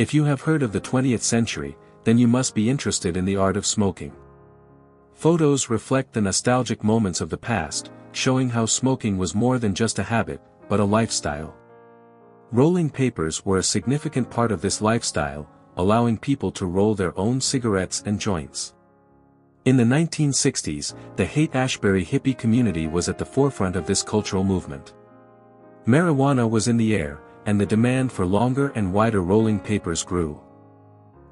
If you have heard of the 20th century, then you must be interested in the art of smoking. Photos reflect the nostalgic moments of the past, showing how smoking was more than just a habit, but a lifestyle. Rolling papers were a significant part of this lifestyle, allowing people to roll their own cigarettes and joints. In the 1960s, the Haight-Ashbury hippie community was at the forefront of this cultural movement. Marijuana was in the air, and the demand for longer and wider rolling papers grew.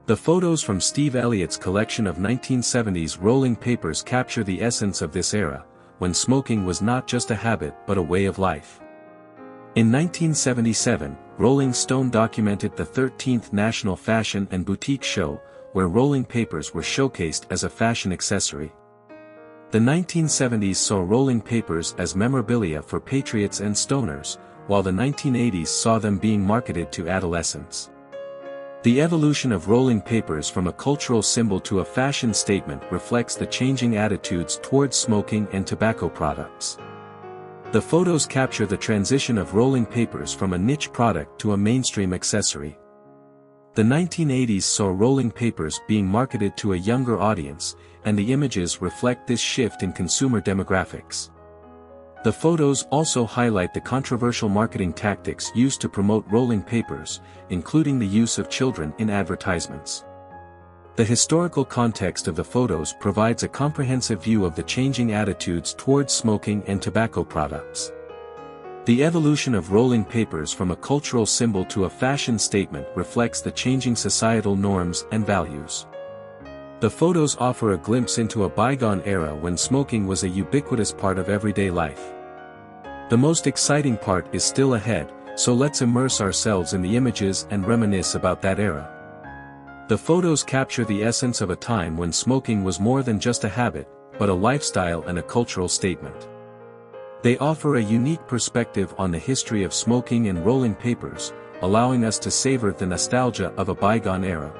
The photos from Steve Elliott's collection of 1970s rolling papers capture the essence of this era, when smoking was not just a habit but a way of life. In 1977, Rolling Stone documented the 13th National Fashion and Boutique Show, where rolling papers were showcased as a fashion accessory. The 1970s saw rolling papers as memorabilia for patriots and stoners, while the 1980s saw them being marketed to adolescents. The evolution of rolling papers from a cultural symbol to a fashion statement reflects the changing attitudes towards smoking and tobacco products. The photos capture the transition of rolling papers from a niche product to a mainstream accessory. The 1980s saw rolling papers being marketed to a younger audience, and the images reflect this shift in consumer demographics. The photos also highlight the controversial marketing tactics used to promote rolling papers, including the use of children in advertisements. The historical context of the photos provides a comprehensive view of the changing attitudes towards smoking and tobacco products. The evolution of rolling papers from a cultural symbol to a fashion statement reflects the changing societal norms and values. The photos offer a glimpse into a bygone era when smoking was a ubiquitous part of everyday life. The most exciting part is still ahead, so let's immerse ourselves in the images and reminisce about that era. The photos capture the essence of a time when smoking was more than just a habit, but a lifestyle and a cultural statement. They offer a unique perspective on the history of smoking and rolling papers, allowing us to savor the nostalgia of a bygone era.